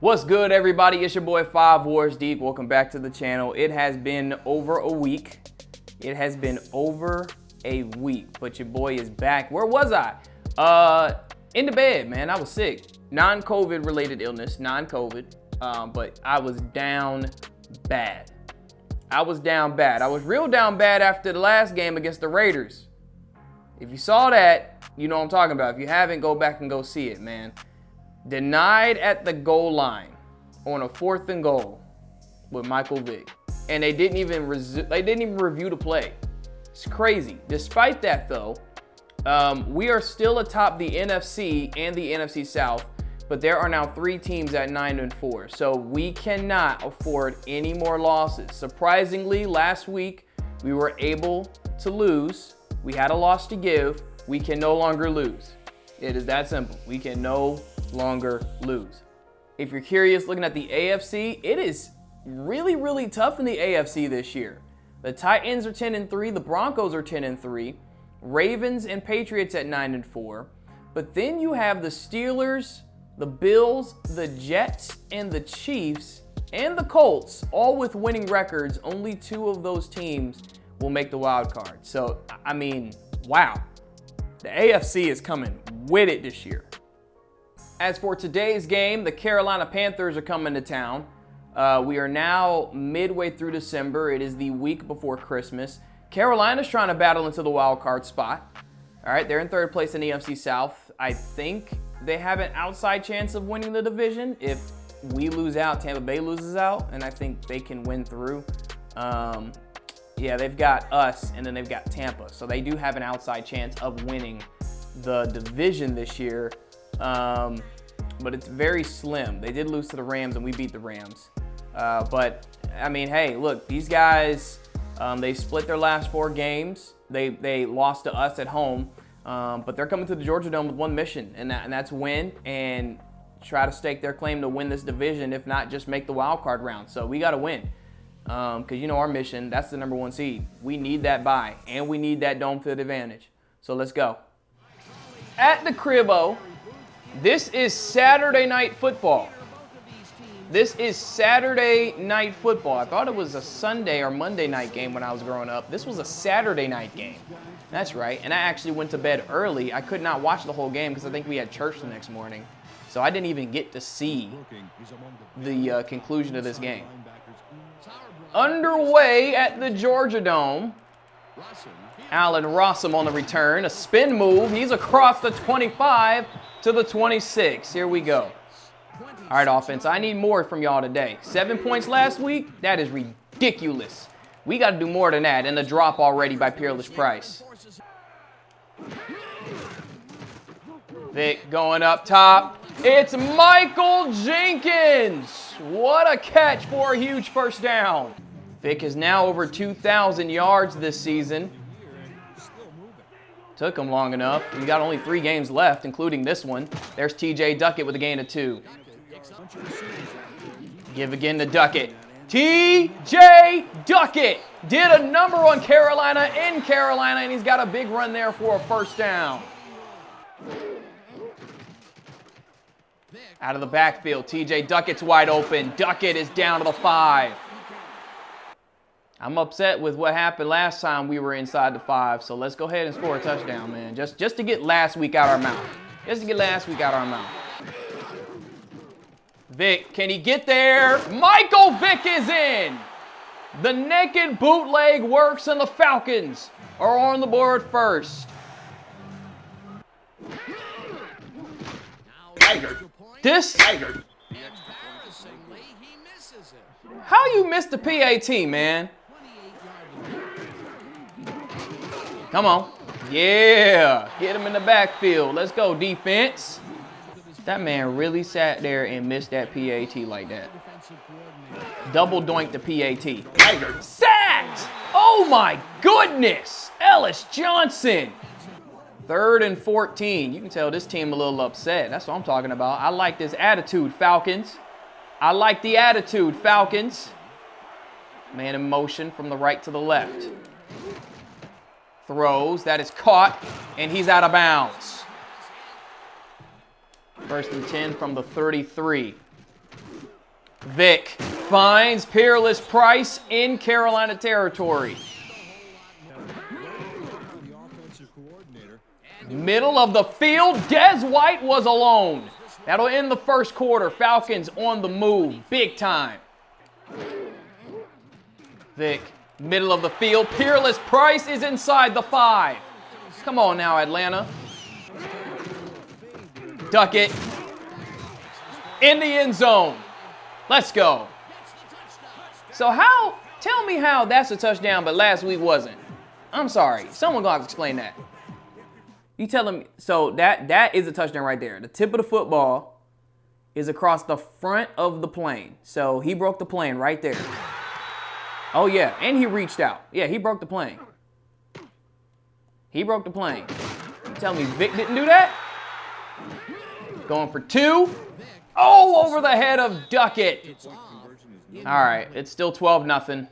What's good, everybody? It's your boy 5 Wars Deep. Welcome back to the channel. It has been over a week. But your boy is back. Where was I? In the bed, man. I was sick. Non-COVID related illness, but I was down bad. I was real down bad after the last game against the Raiders. If you saw that, you know what I'm talking about. If you haven't, go back and go see it, man. Denied at the goal line on a 4th and goal with Michael Vick. And they didn't even review the play. It's crazy. Despite that, though, we are still atop the NFC and the NFC South, but there are now 3 teams at 9-4. So we cannot afford any more losses. Surprisingly, last week, we were able to lose. We had a loss to give. We can no longer lose. It is that simple. We can no longer lose. If you're curious, looking at the AFC, it is really, really tough in the AFC this year. The Titans are 10-3, the Broncos are 10-3, Ravens and Patriots at 9-4, but then you have the Steelers, the Bills, the Jets, and the Chiefs, and the Colts, all with winning records. Only 2 of those teams will make the wild card. So, I mean, wow. The AFC is coming with it this year. As for today's game, the Carolina Panthers are coming to town. We are now midway through December. It is the week before Christmas. Carolina's trying to battle into the wild card spot. All right, they're in 3rd place in the NFC South. I think they have an outside chance of winning the division. If we lose out, Tampa Bay loses out, and I think they can win through. Yeah, they've got us, and then they've got Tampa. So they do have an outside chance of winning the division this year. But it's very slim. They did lose to the Rams, and we beat the Rams. But, I mean, hey, look, these guys, they split their last 4 games. They lost to us at home, but they're coming to the Georgia Dome with one mission, and that's win and try to stake their claim to win this division, if not just make the wild card round. So we got to win, because you know our mission, that's the #1 seed. We need that bye, and we need that dome field advantage. So let's go. At the Cribbo, this is Saturday Night Football. I thought it was a Sunday or Monday night game when I was growing up. This was a Saturday night game. That's right. And I actually went to bed early. I could not watch the whole game because I think we had church the next morning. So I didn't even get to see the conclusion of this game. Underway at the Georgia Dome. Allen Rossum on the return. A spin move. He's across the 25 to the 26. Here we go. All right, offense, I need more from y'all today. 7 points last week? That is ridiculous. We got to do more than that. And a drop already by Peerless Price. Vick going up top. It's Michael Jenkins. What a catch for a huge first down. Vick is now over 2,000 yards this season. Took him long enough. We got only 3 games left, including this one. There's TJ Duckett with a gain of 2. Give again to Duckett. TJ Duckett did a number on Carolina in Carolina, and he's got a big run there for a first down. Out of the backfield, TJ Duckett's wide open. Duckett is down to the 5. I'm upset with what happened last time we were inside the 5, so let's go ahead and score a touchdown, man. Just to get last week out our mouth. Vick, can he get there? Michael Vick is in! The naked bootleg works, and the Falcons are on the board first. How you missed the PAT, man? Come on. Yeah. Get him in the backfield. Let's go, defense. That man really sat there and missed that PAT like that. Double doink the PAT. Sacked! Oh my goodness! Ellis Johnson. 3rd and 14. You can tell this team a little upset. That's what I'm talking about. I like this attitude, Falcons. I like the attitude, Falcons. Man in motion from the right to the left. Throws. That is caught, and he's out of bounds. 1st and 10 from the 33. Vic finds Peerless Price in Carolina territory. Middle of the field, Des White was alone. That'll end the first quarter. Falcons on the move, big time. Vic, middle of the field, Peerless Price is inside the 5. Come on now, Atlanta. Duck it. In the end zone. Let's go. So tell me how that's a touchdown, but last week wasn't. I'm sorry. Someone gonna have to explain that. You tell them, so that is a touchdown right there. The tip of the football is across the front of the plane. So he broke the plane right there. Oh yeah, and he reached out. Yeah, he broke the plane. He broke the plane. You tell me Vic didn't do that? Going for 2. Oh, over the head of Duckett. All right, it's still 12-0.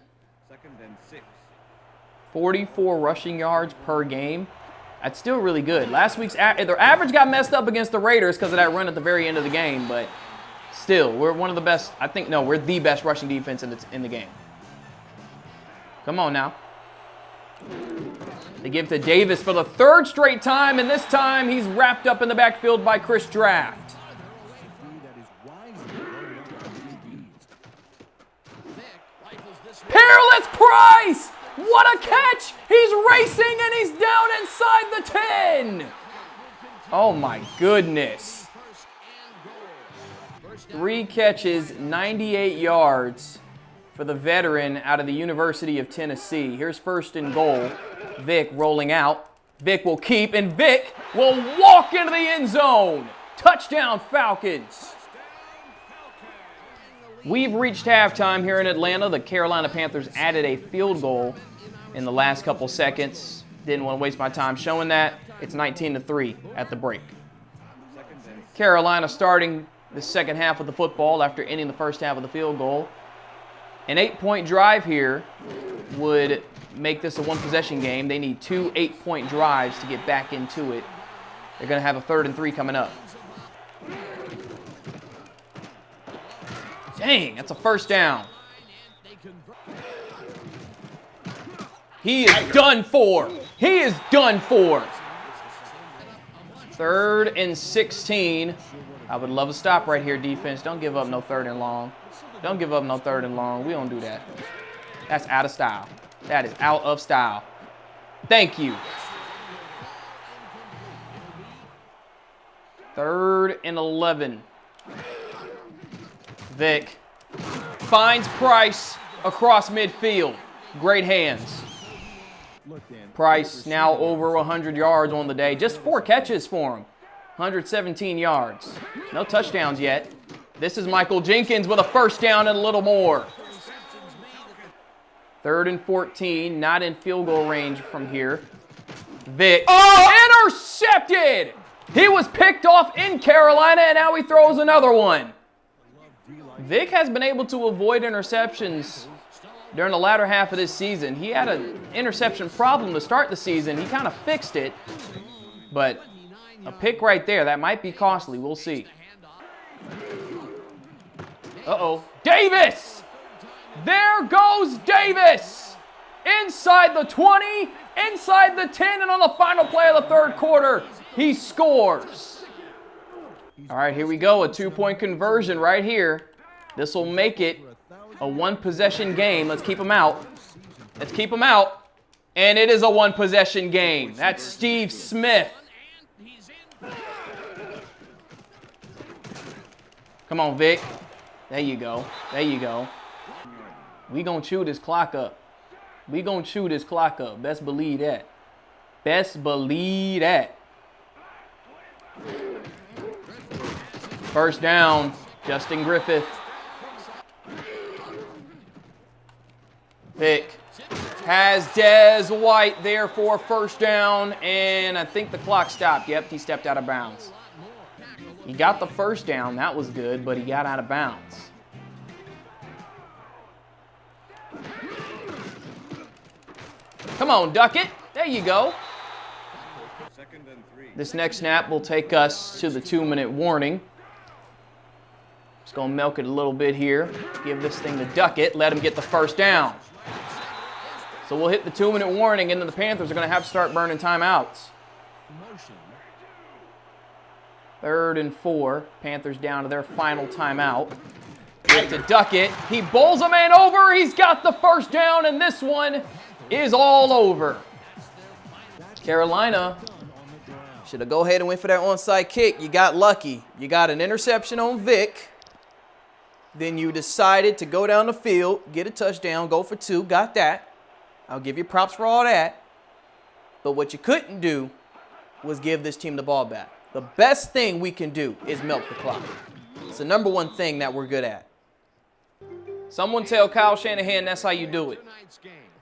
44 rushing yards per game. That's still really good. Last week's their average got messed up against the Raiders because of that run at the very end of the game, but still, we're one of the best. We're the best rushing defense in the game. Come on now. They give it to Davis for the 3rd straight time, and this time he's wrapped up in the backfield by Chris Draft. Peerless Price! What a catch! He's racing and he's down inside the 10! Oh my goodness. 3 catches, 98 yards for the veteran out of the University of Tennessee. Here's 1st and goal. Vic rolling out. Vic will keep, and Vic will walk into the end zone. Touchdown, Falcons. We've reached halftime here in Atlanta. The Carolina Panthers added a field goal in the last couple seconds. Didn't want to waste my time showing that. It's 19-3 at the break. Carolina starting the second half of the football after ending the first half of the field goal. An 8-point drive here would make this a 1-possession game. They need 2 8-point drives to get back into it. They're going to have a 3rd and 3 coming up. Dang, that's a 1st down. He is done for. He is done for. 3rd and 16. I would love a stop right here, defense. Don't give up no 3rd and long. Don't give up no 3rd and long. We don't do that. That's out of style. That is out of style. Thank you. 3rd and 11. Vic finds Price across midfield. Great hands. Price now over 100 yards on the day. Just 4 catches for him. 117 yards. No touchdowns yet. This is Michael Jenkins with a 1st down and a little more. 3rd and 14, not in field goal range from here. Vic, intercepted! He was picked off in Carolina, and now he throws another one. Vic has been able to avoid interceptions during the latter half of this season. He had an interception problem to start the season. He kind of fixed it, but a pick right there, that might be costly. We'll see. Uh-oh. Davis! There goes Davis! Inside the 20, inside the 10, and on the final play of the 3rd quarter, he scores. All right, here we go. A 2-point conversion right here. This will make it a 1-possession game. Let's keep him out. Let's keep him out. And it is a 1-possession game. That's Steve Smith. Come on, Vic. There you go. There you go. We gonna chew this clock up. We gonna chew this clock up. Best believe that. Best believe that. 1st down, Justin Griffith. Vic has Des White there for 1st down, and I think the clock stopped. Yep, he stepped out of bounds. He got the 1st down. That was good, but he got out of bounds. Come on, Duckett. There you go. This next snap will take us to the 2-minute warning. Just gonna milk it a little bit here. Give this thing to Duckett. Let him get the first down. So we'll hit the 2-minute warning, and then the Panthers are gonna have to start burning timeouts. 3rd and 4. Panthers down to their final timeout. Get to Duckett. He bowls a man over. He's got the first down, and this one is all over. Carolina should have go ahead and went for that onside kick. You got lucky. You got an interception on Vic. Then you decided to go down the field, get a touchdown, go for 2. Got that. I'll give you props for all that. But what you couldn't do was give this team the ball back. The best thing we can do is milk the clock. It's the number one thing that we're good at. Someone tell Kyle Shanahan that's how you do it.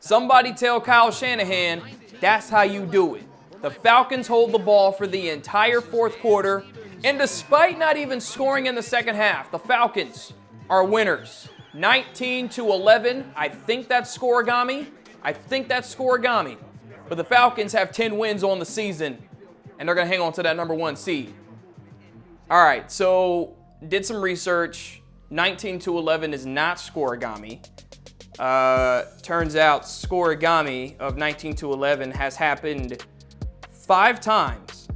Somebody tell Kyle Shanahan that's how you do it. The Falcons hold the ball for the entire 4th quarter, and despite not even scoring in the second half, the Falcons are winners. 19-11. I think that's scoregami. But the Falcons have 10 wins on the season, and they're going to hang on to that number 1 seed. All right, so did some research. 19-11 is not scoregami. Turns out scoregami of 19-11 has happened 5 times.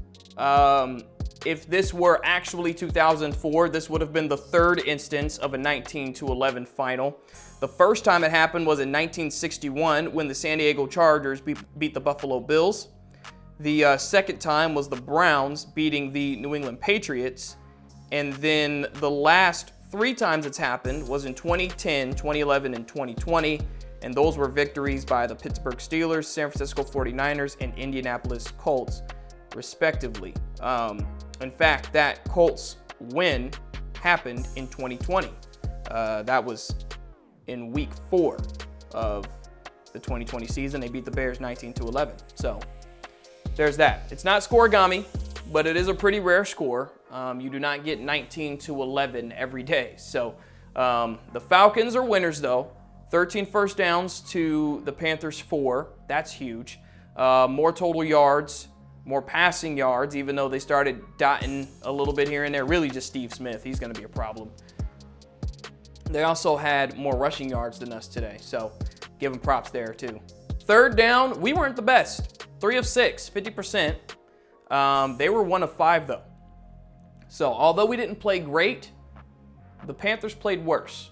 If this were actually 2004, this would have been the 3rd instance of a 19-11 final. The first time it happened was in 1961 when the San Diego Chargers beat the Buffalo Bills. The second time was the Browns beating the New England Patriots. And then the last 3 times it's happened was in 2010, 2011, and 2020. And those were victories by the Pittsburgh Steelers, San Francisco 49ers, and Indianapolis Colts, respectively. In fact, that Colts win happened in 2020. That was in week 4 of the 2020 season. They beat the Bears 19-11. So there's that. It's not scoregami, but it is a pretty rare score. You do not get 19-11 every day. So the Falcons are winners, though. 13 first downs to the Panthers 4. That's huge. More total yards, more passing yards, even though they started dotting a little bit here and there. Really just Steve Smith. He's going to be a problem. They also had more rushing yards than us today, so give them props there too. 3rd down, we weren't the best. 3 of 6, 50%. They were 1 of 5 though. So although we didn't play great, the Panthers played worse.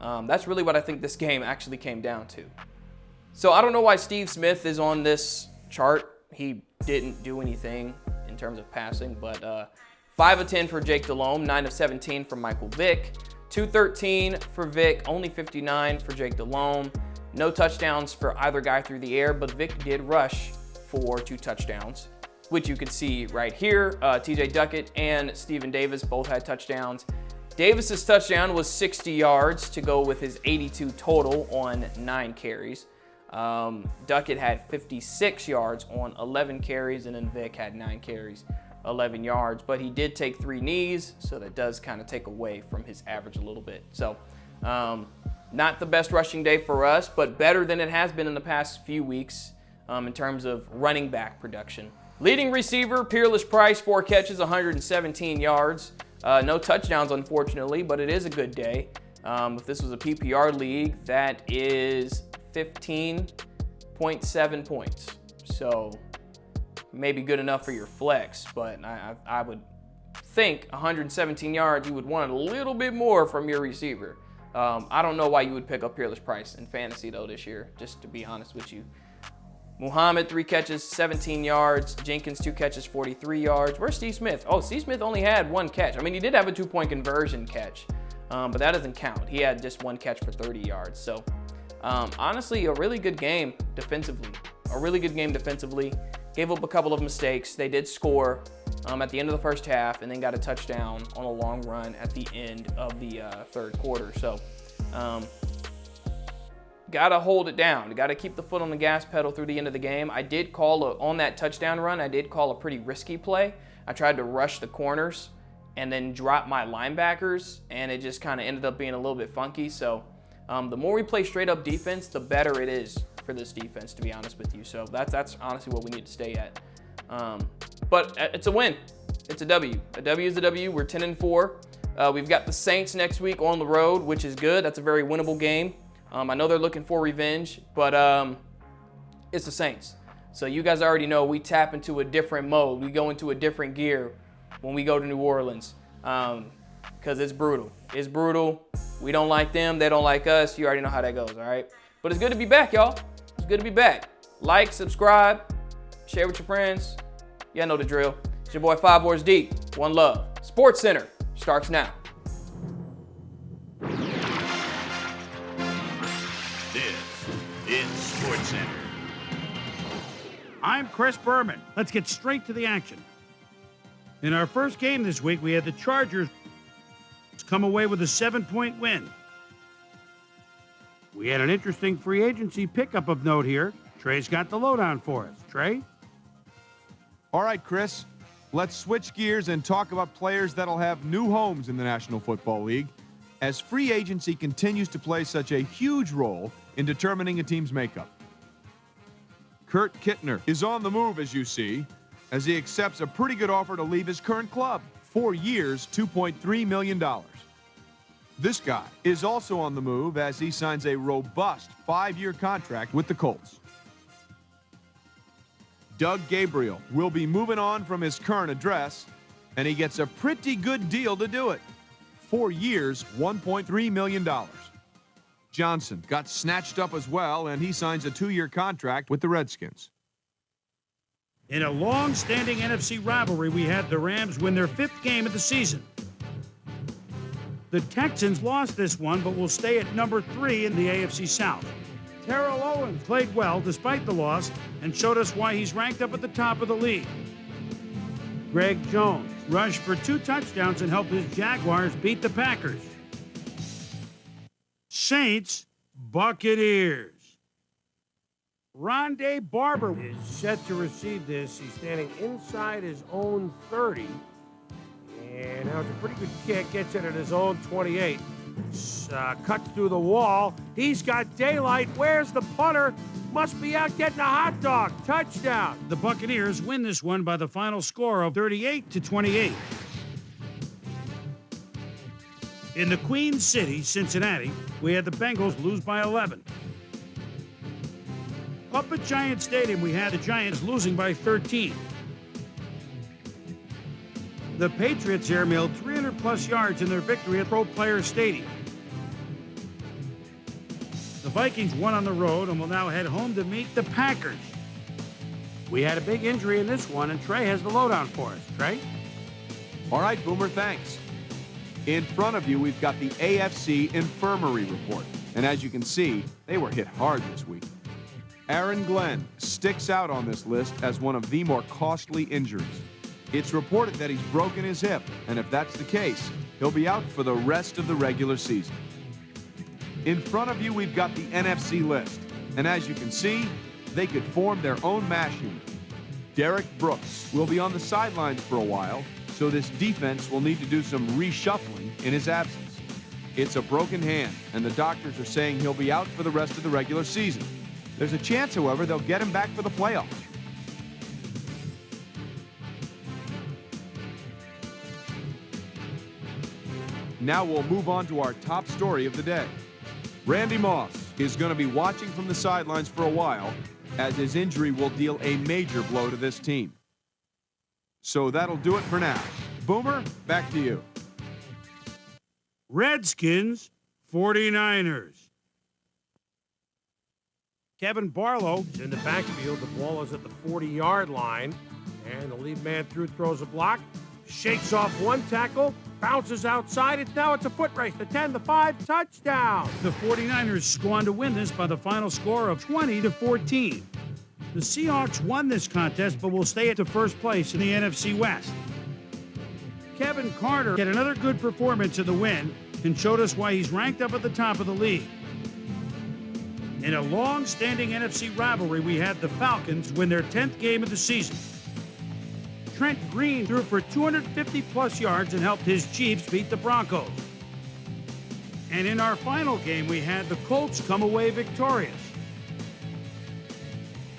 That's really what I think this game actually came down to. So I don't know why Steve Smith is on this chart. He didn't do anything in terms of passing, but 5 of 10 for Jake Delhomme, 9 of 17 for Michael Vick, 213 for Vick, only 59 for Jake Delhomme. No touchdowns for either guy through the air, but Vick did rush for 2 touchdowns, which you can see right here. TJ Duckett and Steven Davis both had touchdowns. Davis's touchdown was 60 yards to go with his 82 total on 9 carries. Duckett had 56 yards on 11 carries, and then Vick had 9 carries, 11 yards. But he did take 3 knees, so that does kind of take away from his average a little bit. So not the best rushing day for us, but better than it has been in the past few weeks in terms of running back production. Leading receiver, Peerless Price, 4 catches, 117 yards. No touchdowns, unfortunately, but it is a good day. If this was a PPR league, that is 15.7 points. So maybe good enough for your flex, but I would think 117 yards, you would want a little bit more from your receiver. I don't know why you would pick up Peerless Price in fantasy, though, this year, just to be honest with you. Muhammad, 3 catches, 17 yards. Jenkins, 2 catches, 43 yards. Where's Steve Smith? Oh, Steve Smith only had 1 catch. I mean, he did have a 2-point conversion catch, but that doesn't count. He had just 1 catch for 30 yards. So, honestly, a really good game defensively. Gave up a couple of mistakes. They did score at the end of the first half and then got a touchdown on a long run at the end of the 3rd quarter. So, gotta hold it down. Gotta keep the foot on the gas pedal through the end of the game. I did call on that touchdown run, I did call a pretty risky play. I tried to rush the corners and then drop my linebackers, and it just kind of ended up being a little bit funky. So the more we play straight up defense, the better it is for this defense, to be honest with you. So that's honestly what we need to stay at. But it's a win. It's a W. A W is a W. We're 10-4. We've got the Saints next week on the road, which is good. That's a very winnable game. I know they're looking for revenge, but it's the Saints. So you guys already know we tap into a different mode. We go into a different gear when we go to New Orleans because it's brutal. It's brutal. We don't like them. They don't like us. You already know how that goes, all right? But it's good to be back, y'all. It's good to be back. Like, subscribe, share with your friends. Y'all know the drill. It's your boy 5 Boards Deep. One love. Sports Center starts now. This is Sports Center. I'm Chris Berman. Let's get straight to the action. In our first game this week, we had the Chargers come away with a 7-point win. We had an interesting free agency pickup of note here. Trey's got the lowdown for us. Trey? All right, Chris. Let's switch gears and talk about players that'll have new homes in the National Football League as free agency continues to play such a huge role in determining a team's makeup. Kurt Kittner is on the move, as you see, as he accepts a pretty good offer to leave his current club. 4 years, $2.3 million. This guy is also on the move as he signs a robust 5-year contract with the Colts. Doug Gabriel will be moving on from his current address, and he gets a pretty good deal to do it. 4 years, $1.3 million. Johnson got snatched up as well, and he signs a 2-year contract with the Redskins. In a long-standing NFC rivalry, we had the Rams win their 5th game of the season. The Texans lost this one, but will stay at number 3 in the AFC South. Terrell Owens played well despite the loss and showed us why he's ranked up at the top of the league. Greg Jones rushed for 2 touchdowns and helped his Jaguars beat the Packers. Saints, Buccaneers. Rondé Barber is set to receive this. He's standing inside his own 30. And now it's a pretty good kick. Gets it at his own 28. Cuts through the wall. He's got daylight. Where's the punter? Must be out getting a hot dog. Touchdown. The Buccaneers win this one by the final score of 38-28. In the Queen City, Cincinnati, we had the Bengals lose by 11. Up at Giant Stadium, we had the Giants losing by 13. The Patriots airmailed 300-plus yards in their victory at Pro Player Stadium. The Vikings won on the road and will now head home to meet the Packers. We had a big injury in this one, and Trey has the lowdown for us. Trey? All right, Boomer, thanks. In front of you, we've got the AFC Infirmary Report. And as you can see, they were hit hard this week. Aaron Glenn sticks out on this list as one of the more costly injuries. It's reported that he's broken his hip, and if that's the case, he'll be out for the rest of the regular season. In front of you, we've got the NFC list. And as you can see, they could form their own mash unit. Derek Brooks will be on the sidelines for a while, so this defense will need to do some reshuffling in his absence. It's a broken hand, and the doctors are saying he'll be out for the rest of the regular season. There's a chance, however, they'll get him back for the playoffs. Now we'll move on to our top story of the day. Randy Moss is going to be watching from the sidelines for a while, as his injury will deal a major blow to this team. So that'll do it for now. Boomer, back to you. Redskins, 49ers. Kevin Barlow is in the backfield. The ball is at the 40-yard line. And the lead man throws a block. Shakes off one tackle. Bounces outside. It's a foot race. The 10, the 5, touchdown. The 49ers go on to win this by the final score of 20-14. The Seahawks won this contest, but will stay at the first place in the NFC West. Kevin Carter had another good performance in the win and showed us why he's ranked up at the top of the league. In a long-standing NFC rivalry, we had the Falcons win their 10th game of the season. Trent Green threw for 250-plus yards and helped his Chiefs beat the Broncos. And in our final game, we had the Colts come away victorious.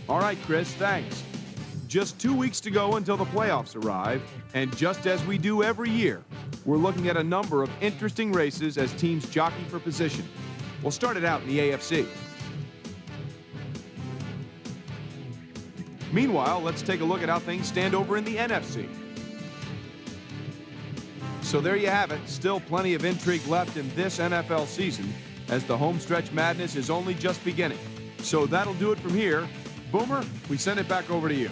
All right, Chris, thanks. Just 2 weeks to go until the playoffs arrive, and just as we do every year, We're looking at a number of interesting races as teams jockey for position. We'll start it out in the AFC. Meanwhile, let's take a look at how things stand over in the NFC. So there you have it. Still plenty of intrigue left in this NFL season, as the homestretch madness is only just beginning. So that'll do it from here. Boomer, we send it back over to you.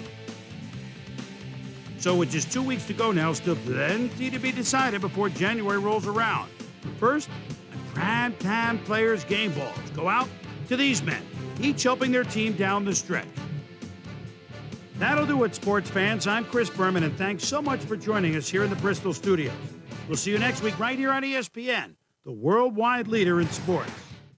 So with just 2 weeks to go now, still plenty to be decided before January rolls around. First, the primetime players' game balls go out to these men, each helping their team down the stretch. That'll do it, sports fans. I'm Chris Berman, and thanks so much for joining us here in the Bristol studios. We'll see you next week right here on ESPN, the worldwide leader in sports.